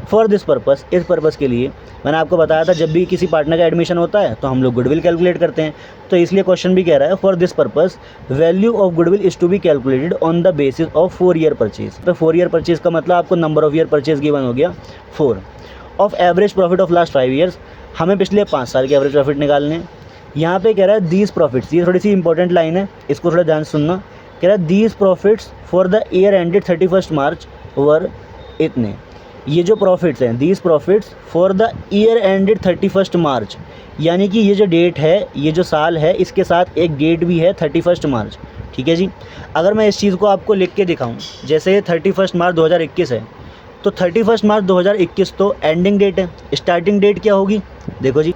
फॉर दिस पर्पस, इस पर्पस के लिए मैंने आपको बताया था जब भी किसी पार्टनर का एडमिशन होता है तो हम लोग गुडविल कैलकुलेट करते हैं, तो इसलिए क्वेश्चन भी कह रहा है for this purpose value of goodwill is to be calculated on the basis of 4 year purchase. तो 4 ईयर परचेज का मतलब आपको number of year purchase given हो गया 4 of average profit of last 5 years. हमें पिछले 5 साल के एवरेज प्रॉफिट निकालने हैं। यहाँ पे कह रहा है दीज प्रॉफिट्स, ये थोड़ी सी इंपॉर्टेंट लाइन है, इसको थोड़ा ध्यान सुनना। कह रहा है these profits for the year ended 31 मार्च वर इतने। ये जो प्रॉफिट्स हैं, these profits for the year ended 31 मार्च, यानी कि ये जो डेट है, ये जो साल है, इसके साथ एक डेट भी है 31 मार्च। ठीक है जी। अगर मैं इस चीज़ को आपको लिख के दिखाऊँ, जैसे 31 मार्च 2021 है, तो 31 मार्च 2021 तो एंडिंग डेट है। स्टार्टिंग डेट क्या होगी, देखो जी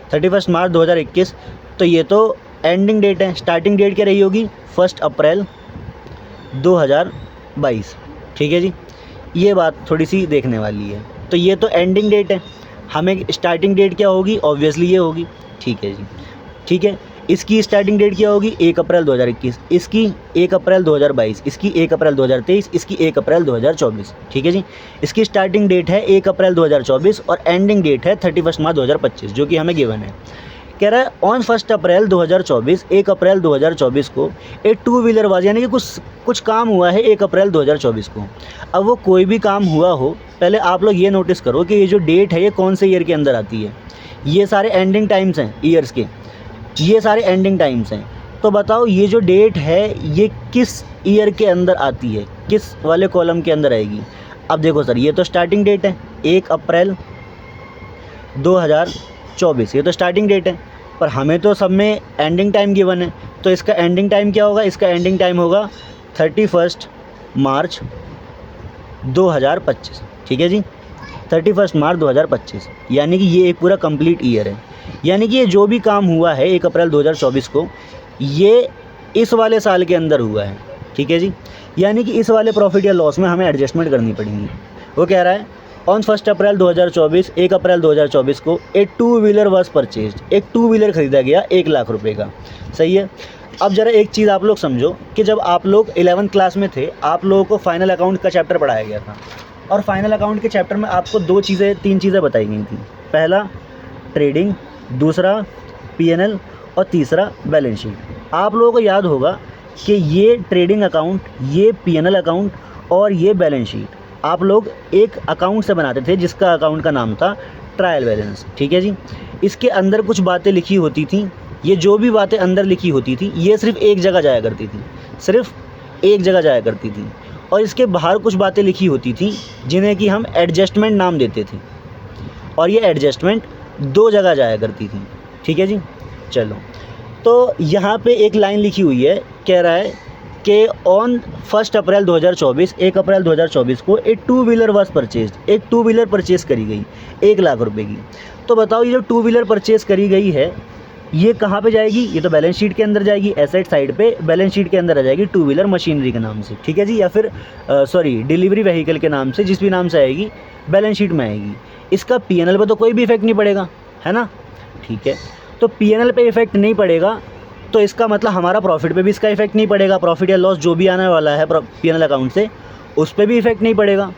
31 मार्च 2021, तो ये तो एंडिंग डेट है। स्टार्टिंग डेट क्या रही होगी, 1 अप्रैल 2022। ठीक है जी, ये बात थोड़ी सी देखने वाली है। तो ये तो एंडिंग डेट है, हमें स्टार्टिंग डेट क्या होगी, ऑब्वियसली ये होगी। ठीक है जी, ठीक है। इसकी स्टार्टिंग डेट क्या होगी, 1 अप्रैल 2021, इसकी 1 अप्रैल 2022, इसकी 1 अप्रैल 2023, इसकी 1 अप्रैल 2024। ठीक है जी। इसकी स्टार्टिंग डेट है 1 अप्रैल 2024 और एंडिंग डेट है 31 मार्च 2025, जो कि हमें गिवन है। कह रहा है ऑन 1 अप्रैल 2024, 1 अप्रैल 2024 को एक 2 व्हीलर वाज, यानी कि कुछ काम हुआ है 1 अप्रैल 2024 को। अब वो कोई भी काम हुआ हो, पहले आप लोग ये नोटिस करो कि ये जो डेट है ये कौन से ईयर के अंदर आती है। ये सारे एंडिंग टाइम्स हैं ईयर्स के, ये सारे एंडिंग टाइम्स हैं। तो बताओ ये जो डेट है ये किस ईयर के अंदर आती है, किस वाले कॉलम के अंदर आएगी। अब देखो सर, ये तो स्टार्टिंग डेट है 1 अप्रैल 2024, ये तो स्टार्टिंग डेट है, पर हमें तो सब में एंडिंग टाइम गिवन है, तो इसका एंडिंग टाइम क्या होगा, इसका एंडिंग टाइम होगा 31 मार्च 2025। ठीक है जी, 31 मार्च 2025, यानी कि ये एक पूरा कंप्लीट ईयर है। यानी कि ये जो भी काम हुआ है 1 अप्रैल 2024 को, ये इस वाले साल के अंदर हुआ है। ठीक है जी, यानी कि इस वाले प्रॉफिट या लॉस में हमें एडजस्टमेंट करनी पड़ेगी। वो कह रहा है ऑन 1 अप्रैल 2024, 1 अप्रैल 2024 को एक 2 व्हीलर वाज परचेज्ड, एक 2 व्हीलर ख़रीदा गया 1 लाख रुपए का। सही है। अब ज़रा एक चीज़ आप लोग समझो कि जब आप लोग 11th क्लास में थे, आप लोगों को फाइनल अकाउंट का चैप्टर पढ़ाया गया था, और फाइनल अकाउंट के चैप्टर में आपको 3 चीज़ें बताई गई थी। पहला ट्रेडिंग, दूसरा P&L और तीसरा बैलेंस शीट। आप लोगों को याद होगा कि ये ट्रेडिंग अकाउंट, ये P&L अकाउंट और ये बैलेंस शीट आप लोग एक अकाउंट से बनाते थे, जिसका अकाउंट का नाम था ट्रायल बैलेंस। ठीक है जी। इसके अंदर कुछ बातें लिखी होती थी, ये जो भी बातें अंदर लिखी होती थी ये सिर्फ एक जगह जाया करती थी, सिर्फ एक जगह जाया करती थी। और इसके बाहर कुछ बातें लिखी होती थी जिन्हें कि हम एडजस्टमेंट नाम देते थे, और ये एडजस्टमेंट 2 जगह जाया करती थी। ठीक है जी। चलो, तो यहाँ पे एक लाइन लिखी हुई है, कह रहा है कि ऑन 1 अप्रैल 2024, 1 अप्रैल 2024 को एक 2 व्हीलर वाज परचेज्ड, एक 2 व्हीलर परचेज़ करी गई 1 लाख रुपए की। तो बताओ ये जो 2 व्हीलर परचेज़ करी गई है ये कहाँ पे जाएगी, ये तो बैलेंस शीट के अंदर जाएगी, एसेट साइड पे बैलेंस शीट के अंदर आ जाएगी 2 व्हीलर मशीनरी के नाम से। ठीक है जी, या फिर डिलीवरी व्हीकल के नाम से, जिस भी नाम से आएगी बैलेंस शीट में आएगी। इसका P&L पे तो कोई भी इफेक्ट नहीं पड़ेगा, है ना। ठीक है, तो P&L पे इफेक्ट नहीं पड़ेगा, तो इसका मतलब हमारा प्रॉफिट पे भी इसका इफेक्ट नहीं पड़ेगा। प्रॉफिट या लॉस जो भी आने वाला है P&L अकाउंट से, उस पर भी इफेक्ट नहीं पड़ेगा।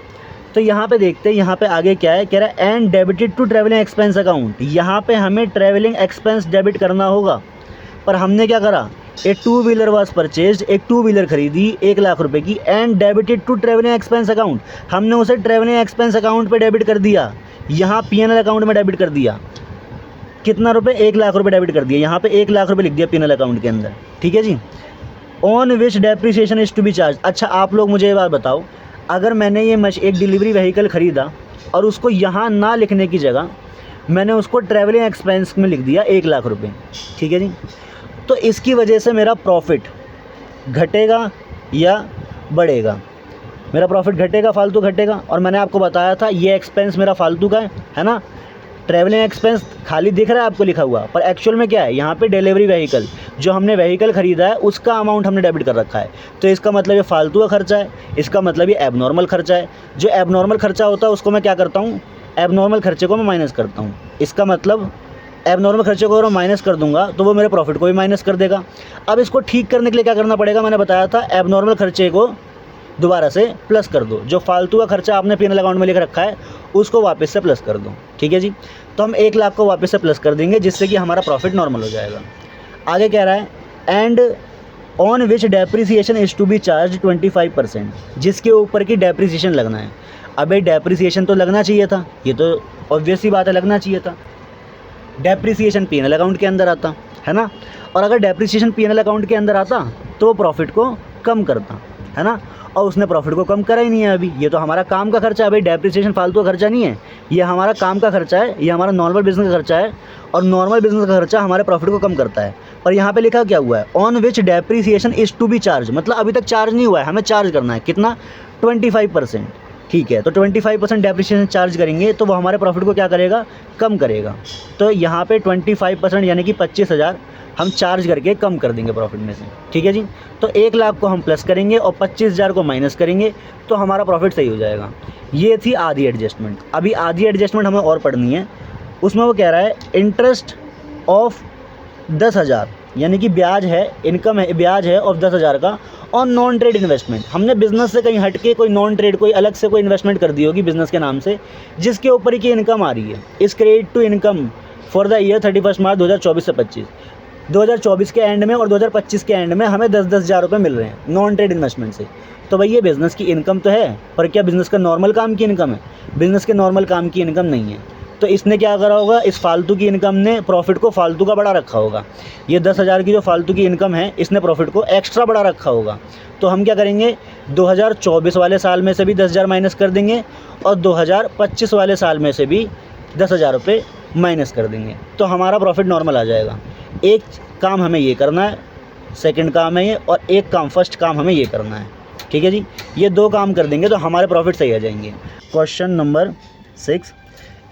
तो यहाँ पे देखते हैं, यहाँ पे आगे क्या है, कह रहा है and debited to travelling expense account. यहाँ पे हमें ट्रैवलिंग एक्सपेंस डेबिट करना होगा, पर हमने क्या करा, एक 2 व्हीलर वाज परचेज्ड, एक 2 व्हीलर खरीदी 1 लाख रुपए की, and debited to travelling expense account, हमने उसे ट्रैवलिंग एक्सपेंस अकाउंट पे डेबिट कर दिया, यहाँ P&L अकाउंट में डेबिट कर दिया। कितना रुपए, 1 लाख रुपए डेबिट कर दिया, यहाँ पे 1 लाख रुपए लिख दिया P&L अकाउंट के अंदर। ठीक है जी। On which depreciation is to be charge. अच्छा, आप लोग मुझे ये बात बताओ, अगर मैंने ये एक डिलीवरी व्हीकल ख़रीदा और उसको यहाँ ना लिखने की जगह मैंने उसको ट्रैवलिंग एक्सपेंस में लिख दिया 1 लाख रुपए, ठीक है जी, तो इसकी वजह से मेरा प्रॉफिट घटेगा या बढ़ेगा? मेरा प्रॉफिट घटेगा, फालतू घटेगा। और मैंने आपको बताया था ये एक्सपेंस मेरा फालतू का है ना। ट्रैवलिंग एक्सपेंस खाली दिख रहा है आपको लिखा हुआ, पर एक्चुअल में क्या है, यहाँ पे डिलीवरी व्हीकल, जो हमने व्हीकल ख़रीदा है उसका अमाउंट हमने डेबिट कर रखा है। तो इसका मतलब ये फालतू का खर्चा है, इसका मतलब ये एबनॉर्मल खर्चा है। जो एबनॉर्मल खर्चा होता है उसको मैं क्या करता हूँ, एबनॉर्मल खर्चे को मैं माइनस करता हूँ। इसका मतलब एबनॉर्मल खर्चे को अगर मैं माइनस कर दूंगा तो वो मेरे प्रॉफिट को भी माइनस कर देगा। अब इसको ठीक करने के लिए क्या करना पड़ेगा, मैंने बताया था एबनॉर्मल खर्चे को दोबारा से प्लस कर दो, जो फालतू का खर्चा आपने P&L अकाउंट में लेकर रखा है उसको वापस से प्लस कर दो। ठीक है जी, तो हम 1 लाख को वापस से प्लस कर देंगे जिससे कि हमारा प्रॉफिट नॉर्मल हो जाएगा। आगे कह रहा है and on which depreciation is to be charge 25%, जिसके ऊपर की डेप्रीसिएशन लगना है। अबे डेप्रीसिएशन तो लगना चाहिए था, ये तो ऑब्वियस सी बात है, लगना चाहिए था। डेप्रीसिएशन P&L अकाउंट के अंदर आता है ना, और अगर डेप्रीसिएशन P&L अकाउंट के अंदर आता तो प्रॉफिट को कम करता है ना, और उसने प्रॉफिट को कम करा ही नहीं है अभी। ये तो हमारा काम का खर्चा है भाई, डेप्रीसिएशन फालतू का खर्चा नहीं है, ये हमारा काम का खर्चा है, ये हमारा नॉर्मल बिजनेस का खर्चा है, और नॉर्मल बिजनेस का खर्चा हमारे प्रॉफिट को कम करता है। पर यहाँ पे लिखा क्या हुआ है, on which depreciation is to be charge, मतलब अभी तक चार्ज नहीं हुआ है, हमें चार्ज करना है कितना, 25%। ठीक है, तो 25% डेप्रीसिएशन चार्ज करेंगे तो वो हमारे प्रॉफिट को क्या करेगा, कम करेगा। तो यहाँ पे 25% यानी कि 25,000 हम चार्ज करके कम कर देंगे प्रॉफिट में से। ठीक है जी, तो 1 लाख को हम प्लस करेंगे और 25,000 को माइनस करेंगे तो हमारा प्रॉफिट सही हो जाएगा। ये थी आधी एडजस्टमेंट। अभी आधी एडजस्टमेंट हमें और पढ़नी है। उसमें वो कह रहा है इंटरेस्ट ऑफ 10,000, यानी कि ब्याज है, इनकम है, ब्याज है ऑफ 10,000 का और नॉन ट्रेड इन्वेस्टमेंट। हमने बिज़नेस से कहीं हट के कोई नॉन ट्रेड, कोई अलग से कोई इन्वेस्टमेंट कर दी होगी बिज़नेस के नाम से, जिसके ऊपर ही की इनकम आ रही है। इस credit to income for the year 31 March 2024 से 25, 2024 के एंड में और 2025 के एंड में हमें 10-10 हज़ार रुपये मिल रहे हैं नॉन ट्रेड इन्वेस्टमेंट से। तो भाई ये बिज़नेस की इनकम तो है, पर क्या बिज़नेस का नॉर्मल काम की इनकम है? बिज़नेस के नॉर्मल काम की इनकम नहीं है। तो इसने क्या करा होगा, इस फालतू की इनकम ने प्रॉफिट को फालतू का बढ़ा रखा होगा। ये 10,000 की जो फालतू की इनकम है, इसने प्रॉफिट को एक्स्ट्रा बढ़ा रखा होगा। तो हम क्या करेंगे, 2024 वाले साल में से भी 10,000 माइनस कर देंगे और 2025 वाले साल में से भी 10,000 रुपये माइनस कर देंगे, तो हमारा प्रॉफिट नॉर्मल आ जाएगा। एक काम हमें ये करना है, सेकंड काम है ये, और एक काम, फर्स्ट काम हमें ये करना है। ठीक है जी, ये 2 काम कर देंगे तो हमारे प्रॉफिट सही आ जाएंगे। क्वेश्चन नंबर 6,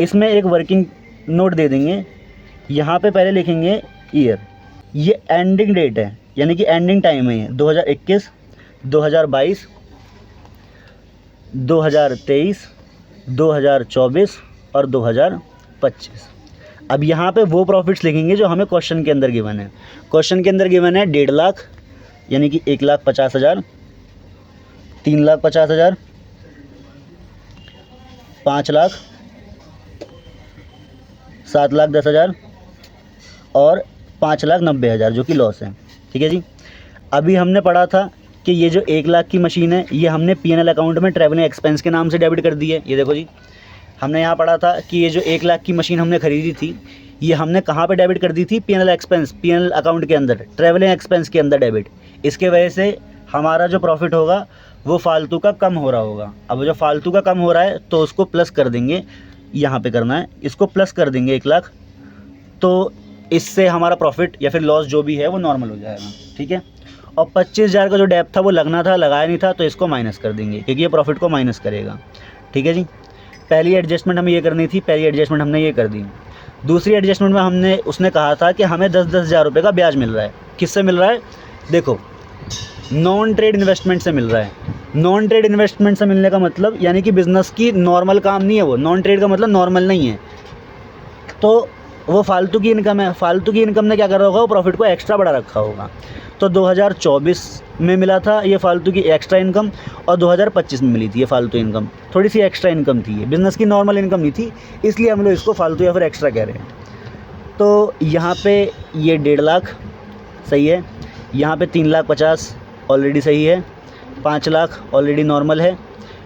इसमें एक वर्किंग नोट दे देंगे। यहाँ पे पहले लिखेंगे ईयर, ये एंडिंग डेट है, यानी कि एंडिंग टाइम है ये 2021, 2022, 2023, 2024 और 2025। अब यहाँ पे वो प्रॉफिट्स लिखेंगे जो हमें क्वेश्चन के अंदर गिवन है। क्वेश्चन के अंदर गिवन है 1.5 लाख, यानी कि 1,50,000, 3,50,000, 5 लाख, 7,10,000 और 5,90,000 जो कि लॉस है। ठीक है जी, अभी हमने पढ़ा था कि ये जो 1 लाख की मशीन है ये हमने P&L अकाउंट में ट्रैवलिंग एक्सपेंस के नाम से डेबिट कर दी है। ये देखो जी, हमने यहाँ पढ़ा था कि ये जो 1 लाख की मशीन हमने ख़रीदी थी ये हमने कहाँ पे डेबिट कर दी थी, P&L एक्सपेंस, P&L अकाउंट के अंदर, ट्रैवलिंग एक्सपेंस के अंदर डेबिट। इसके वजह से हमारा जो प्रॉफिट होगा वो फालतू का कम हो रहा होगा। अब जो फालतू का कम हो रहा है तो उसको प्लस कर देंगे, यहाँ पे करना है, इसको प्लस कर देंगे 1 लाख, तो इससे हमारा प्रॉफिट या फिर लॉस जो भी है वो नॉर्मल हो जाएगा। ठीक है, और 25,000 का जो डेप था वो लगना था, लगाया नहीं था, तो इसको माइनस कर देंगे क्योंकि ये प्रॉफिट को माइनस करेगा। ठीक है जी, पहली एडजस्टमेंट हमें ये करनी थी, पहली एडजस्टमेंट हमने ये कर दी। दूसरी एडजस्टमेंट में उसने कहा था कि हमें 10-10 हज़ार रुपये का ब्याज मिल रहा है। किससे मिल रहा है, देखो नॉन ट्रेड इन्वेस्टमेंट से मिल रहा है। नॉन ट्रेड इन्वेस्टमेंट से मिलने का मतलब यानी कि बिज़नेस की नॉर्मल काम नहीं है वो, नॉन ट्रेड का मतलब नॉर्मल नहीं है, तो वो फालतू की इनकम है। फालतू की इनकम ने क्या कर रहा होगा, वो प्रॉफिट को एक्स्ट्रा बढ़ा रखा होगा। तो 2024 में मिला था ये फालतू की एक्स्ट्रा इनकम और 2025 में मिली थी ये फालतू इनकम, थोड़ी सी एक्स्ट्रा इनकम थी, ये बिज़नेस की नॉर्मल इनकम नहीं थी, इसलिए हम लोग इसको फालतू या फिर एक्स्ट्रा कह रहे हैं। तो यहाँ पे ये 1.5 लाख सही है, यहाँ पे 3,50,000 ऑलरेडी सही है, 5 लाख ऑलरेडी नॉर्मल है,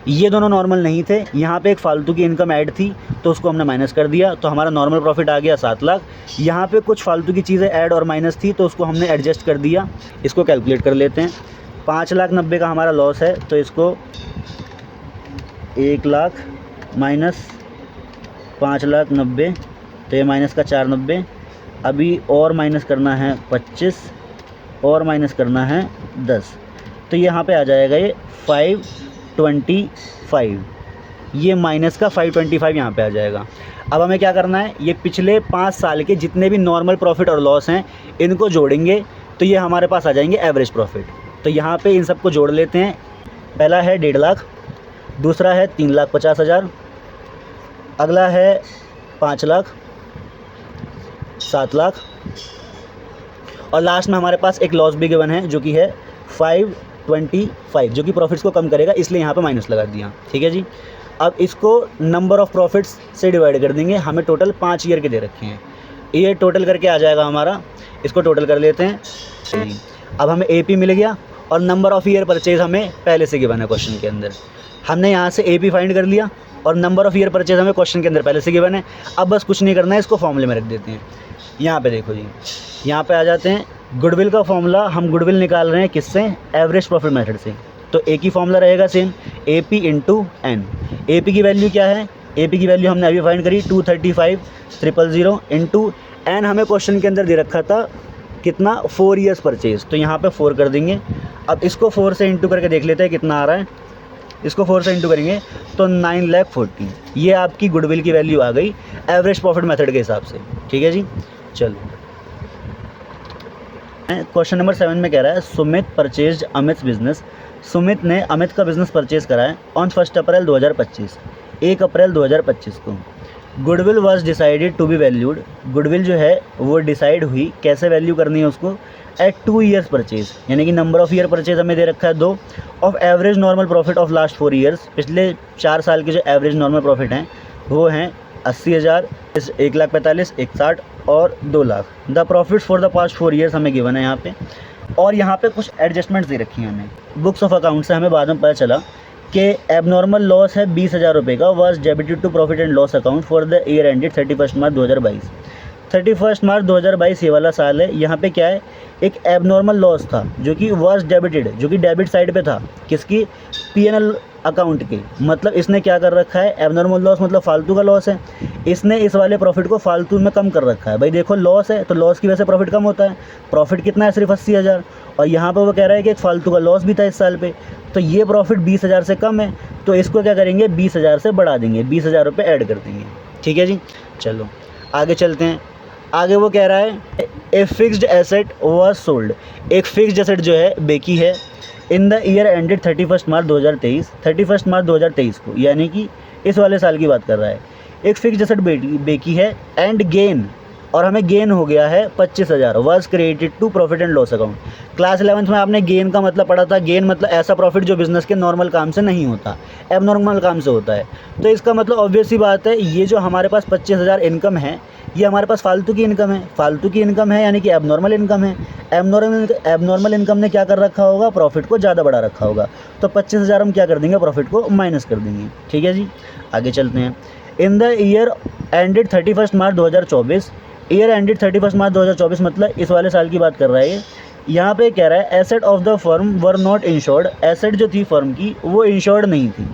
ये दोनों नॉर्मल नहीं थे। यहाँ पे एक फालतू की इनकम ऐड थी तो उसको हमने माइनस कर दिया, तो हमारा नॉर्मल प्रॉफिट आ गया 7 लाख। यहाँ पे कुछ फालतू की चीज़ें ऐड और माइनस थी तो उसको हमने एडजस्ट कर दिया। इसको कैलकुलेट कर लेते हैं। 5,90,000 का हमारा लॉस है, तो इसको 1 लाख माइनस 5,90,000, तो ये माइनस का 490। अभी और माइनस करना है 25 और माइनस करना है 10, तो यहाँ पे आ जाएगा ये 525, ये माइनस का 525 यहाँ पे आ जाएगा। अब हमें क्या करना है, ये पिछले 5 साल के जितने भी नॉर्मल प्रॉफिट और लॉस हैं इनको जोड़ेंगे तो ये हमारे पास आ जाएंगे एवरेज प्रॉफिट। तो यहाँ पे इन सबको जोड़ लेते हैं। पहला है 1.5 लाख, दूसरा है 3,50,000, अगला है 5 लाख, 7 लाख, और लास्ट में हमारे पास एक लॉस भी गिवन है जो कि है 525, जो कि प्रॉफिट्स को कम करेगा, इसलिए यहाँ पे माइनस लगा दिया। ठीक है जी। अब इसको नंबर ऑफ़ प्रॉफिट्स से डिवाइड कर देंगे। हमें टोटल 5 ईयर के दे रखे हैं, ये टोटल करके आ जाएगा हमारा, इसको टोटल कर लेते हैं जी। अब हमें AP मिल गया और नंबर ऑफ़ ईयर परचेज़ हमें पहले से गिवन है क्वेश्चन के अंदर। हमने यहाँ से AP फाइंड कर लिया और नंबर ऑफ़ ईयर परचेज़ हमें क्वेश्चन के अंदर पहले से गिवन है। अब बस कुछ नहीं करना है, इसको फॉर्मूले में रख देते हैं। यहाँ पे देखो जी, यहाँ पे आ जाते हैं। गुडविल का फॉर्मूला, हम गुडविल निकाल रहे हैं किससे? एवरेज प्रॉफिट मेथड से। तो एक ही फॉर्मूला रहेगा same, AP into N. AP की वैल्यू क्या है? AP की वैल्यू हमने अभी फाइंड करी 235,000 इंटू एन। हमें क्वेश्चन के अंदर दे रखा था कितना? 4 ईयर्स परचेज। तो यहाँ पे 4 कर देंगे। अब इसको 4 से इंटू करके देख लेते हैं कितना आ रहा है। इसको 4 से इंटू करेंगे तो 9,40,000। ये आपकी गुडविल की वैल्यू आ गई एवरेज प्रॉफिट मेथड के हिसाब से। ठीक है जी। चलो, क्वेश्चन नंबर 7 में कह रहा है सुमित परचेज अमित बिजनेस। सुमित ने अमित का बिजनेस परचेज करा है ऑन 1 अप्रैल 2025, 1 अप्रैल 2025 को। Goodwill was decided to be valued. Goodwill जो है वो डिसाइड हुई, कैसे वैल्यू करनी है उसको? एट 2 ईयर्स परचेज, यानी कि नंबर ऑफ़ ईयर परचेज हमें दे रखा है 2, of average normal profit of last 4 years. पिछले 4 साल के जो एवरेज नॉर्मल प्रॉफिट हैं वो हैं 80,000, 1,45,000, 1,60 और 2 lakh. The profits for the past 4 years हमें गिवन है यहाँ पे। और यहाँ पे कुछ एडजस्टमेंट्स दे रखी हैं हमें। बुक्स ऑफ अकाउंट से हमें बाद में पता चला कि एबनॉर्मल लॉस है 20,000 रुपये का, was debited to profit and loss account for the year ended 31 March 2022। 31 March 2022 ये वाला साल है। यहाँ पे क्या है? एक एबनॉर्मल लॉस था जो कि वाज डेबिटेड, जो कि डेबिट साइड पे था। किसकी? P&L अकाउंट के। मतलब इसने क्या कर रखा है? एबनॉर्मल लॉस मतलब फालतू का लॉस है, इसने इस वाले प्रॉफिट को फालतू में कम कर रखा है। भाई देखो, लॉस है तो लॉस की वजह से प्रॉफिट कम होता है। प्रॉफिट कितना है? सिर्फ 80,000। और यहाँ पर वो कह रहा है कि एक फालतू का लॉस भी था इस साल पे, तो ये प्रॉफिट 20,000 से कम है, तो इसको क्या करेंगे? 20,000 से बढ़ा देंगे, 20,000 रुपये ऐड कर देंगे। ठीक है जी। चलो आगे चलते हैं। आगे वो कह रहा है a fixed asset was sold. एक फिक्स्ड एसेट जो है बेची है इन द ईयर एंडेड 31 मार्च 2023, 31 मार्च 2023 को, यानी कि इस वाले साल की बात कर रहा है। एक फिक्स्ड एसेट बेची है एंड गेन, और हमें गेन हो गया है 25,000, was created to profit and loss account. Class 11th में आपने गेन का मतलब पढ़ा था। गेन मतलब ऐसा प्रॉफिट जो बिज़नेस के नॉर्मल काम से नहीं होता, एबनॉर्मल काम से होता है। तो इसका मतलब ऑब्वियस सी बात है, ये जो हमारे पास 25,000 इनकम है, ये हमारे पास फालतू की इनकम है। फालतू की इनकम है यानी कि एबनॉर्मल इनकम है। एबनॉर्मल इनकम ने क्या कर रखा होगा? प्रॉफिट को ज़्यादा बढ़ा रखा होगा। तो 25,000 हम क्या कर देंगे? प्रॉफिट को माइनस कर देंगे। ठीक है जी। आगे चलते हैं। In the year ended 31 March 2024, year ended 31 March 2024 मतलब इस वाले साल की बात कर रहा है ये। यहाँ पे कह रहा है asset of the firm were not insured. Asset जो थी फर्म की वो इंश्योर्ड नहीं थी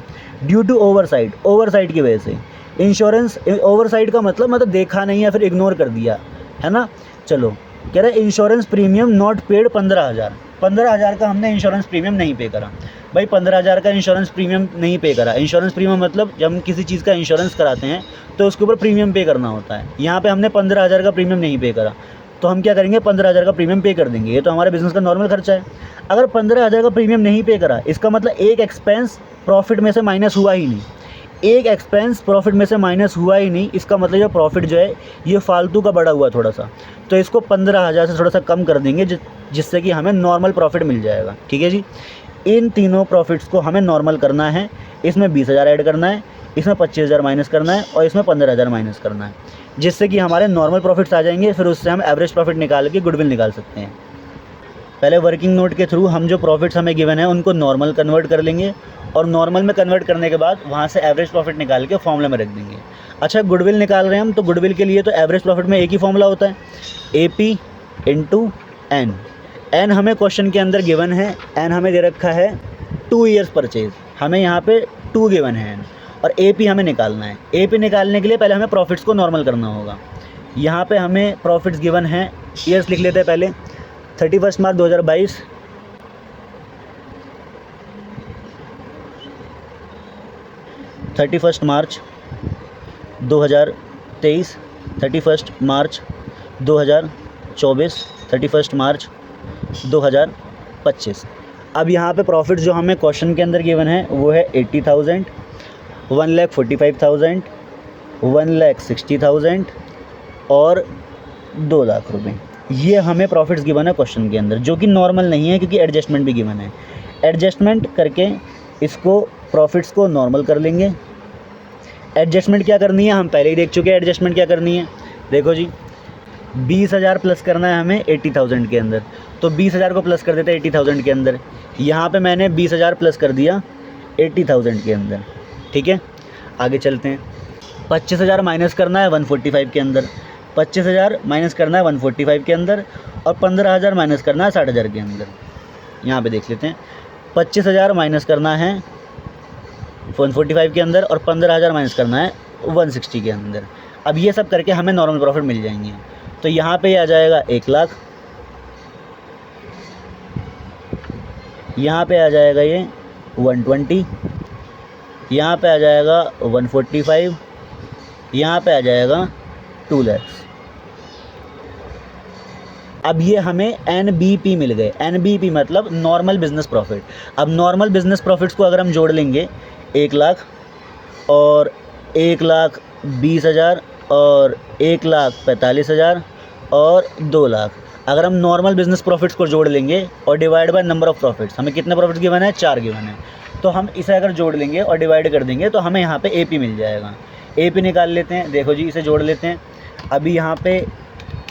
ड्यू टू ओवरसाइट, ओवरसाइट की वजह से। इंश्योरेंस, ओवरसाइट का मतलब देखा नहीं या फिर इग्नोर कर दिया, है ना। चलो, कह रहा है इंश्योरेंस प्रीमियम नॉट पेड 15,000। 15,000 का हमने इंश्योरेंस प्रीमियम नहीं पे करा। भाई 15,000 का इंश्योरेंस प्रीमियम नहीं पे करा। इंश्योरेंस प्रीमियम मतलब जब हम किसी चीज़ का इंश्योरेंस कराते हैं तो उसके ऊपर प्रीमियम पे करना होता है। यहाँ पे हमने 15,000 का प्रीमियम नहीं पे करा, तो हम क्या करेंगे? 15,000 का प्रीमियम पे कर देंगे। ये तो हमारे बिज़नेस का नॉर्मल खर्चा है। अगर 15,000 का प्रीमियम नहीं पे करा, इसका मतलब एक एक्सपेंस प्रॉफिट में से माइनस हुआ ही नहीं। एक एक्सपेंस प्रॉफिट में से माइनस हुआ ही नहीं, इसका मतलब ये प्रॉफिट जो है ये फालतू का बढ़ा हुआ थोड़ा सा। तो इसको 15,000 से थोड़ा सा कम कर देंगे, जिससे कि हमें नॉर्मल प्रॉफिट मिल जाएगा। ठीक है जी। इन तीनों प्रॉफिट्स को हमें नॉर्मल करना है। इसमें 20,000 ऐड करना है, इसमें 25,000 माइनस करना है और इसमें 15,000 माइनस करना है, जिससे कि हमारे नॉर्मल प्रॉफिट्स आ जाएंगे। फिर उससे हम एवरेज प्रॉफिट निकाल के गुडविल निकाल सकते हैं। पहले वर्किंग नोट के थ्रू हम जो प्रॉफिट्स हमें गिवन है उनको नॉर्मल कन्वर्ट कर लेंगे, और नॉर्मल में कन्वर्ट करने के बाद वहाँ से एवरेज प्रॉफिट निकाल के फॉर्मूला में रख देंगे। अच्छा, गुडविल निकाल रहे हैं हम, तो गुडविल के लिए तो एवरेज प्रॉफिट में एक ही फॉर्मूला होता है, AP इंटू एन। एन हमें क्वेश्चन के अंदर गिवन है, एन हमें दे रखा है 2 ईयर्स परचेज, हमें यहाँ पे 2 गिवन है एन, और AP हमें निकालना है। AP निकालने के लिए पहले हमें प्रॉफिट्स को नॉर्मल करना होगा। यहाँ पे हमें प्रॉफिट्स गिवन है, ईयर्स लिख लेते हैं पहले। 31 मार्च 2022, 31 मार्च 2023, 31 मार्च 2024, 31 मार्च 2025। अब यहाँ पे प्रॉफिट जो हमें क्वेश्चन के अंदर गिवन है वो है 80,000, 1,45,000, 1,60,000 और 2 लाख रुपए। ये हमें प्रॉफिट्स गिवन है क्वेश्चन के अंदर, जो कि नॉर्मल नहीं है क्योंकि एडजस्टमेंट भी गिवन है। एडजस्टमेंट करके इसको प्रॉफिट्स को नॉर्मल कर लेंगे। एडजस्टमेंट क्या करनी है हम पहले ही देख चुके हैं। एडजस्टमेंट क्या करनी है, देखो जी 20,000 प्लस करना है हमें 80,000 के अंदर, तो 20,000 को प्लस कर देते हैं 80,000 के अंदर। यहाँ पे मैंने 20,000 प्लस कर दिया 80,000 के अंदर, ठीक है। आगे चलते हैं। 25,000 माइनस करना है 145 के अंदर, 25,000 माइनस करना है 145 के अंदर, और 15,000 माइनस करना है 60,000 के अंदर। यहाँ पे देख लेते हैं, 25,000 माइनस करना है 145 के अंदर और 15,000 माइनस करना है 160 के अंदर। अब ये सब करके हमें नॉर्मल प्रॉफिट मिल जाएंगे। तो यहाँ पे आ जाएगा 1 लाख, यहाँ पे आ जाएगा ये 120, यहाँ पे आ जाएगा 145, यहाँ पे आ जाएगा 2 लाख। अब ये हमें NBP मिल गए। NBP मतलब नॉर्मल बिजनेस प्रॉफिट। अब नॉर्मल बिजनेस प्रॉफिट्स को अगर हम जोड़ लेंगे 1 लाख और 1,20,000 और 1,45,000 और 2 लाख, अगर हम नॉर्मल बिजनेस प्रॉफिट्स को जोड़ लेंगे और divide by number of profits, हमें कितने प्रॉफिट्स गिवन है, 4 गिवन है, तो हम इसे अगर जोड़ लेंगे और डिवाइड कर देंगे तो हमें यहाँ पे AP मिल जाएगा। AP निकाल लेते हैं, देखो जी इसे जोड़ लेते हैं। अभी यहाँ पे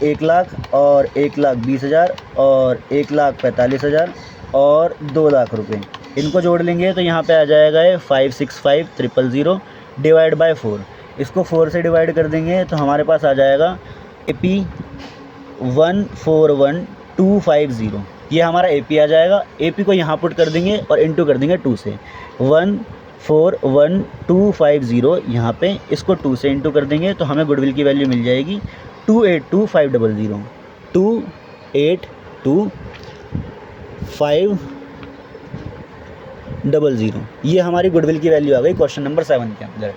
1 लाख और 1,20,000 और 1,45,000 और 2 लाख रुपए, इनको जोड़ लेंगे तो यहाँ पे आ जाएगा 565,000 डिवाइड बाय 4। इसको 4 से डिवाइड कर देंगे तो हमारे पास आ जाएगा AP 141,250। ये हमारा AP आ जाएगा। AP को यहाँ पुट कर देंगे और इंटू कर देंगे 2 से, 141,250 यहाँ पे, इसको 2 से इंटू कर देंगे तो हमें गुडविल की वैल्यू मिल जाएगी 282,500। 282,500, ये हमारी गुडविल की वैल्यू आ गई क्वेश्चन नंबर 7 के अंदर।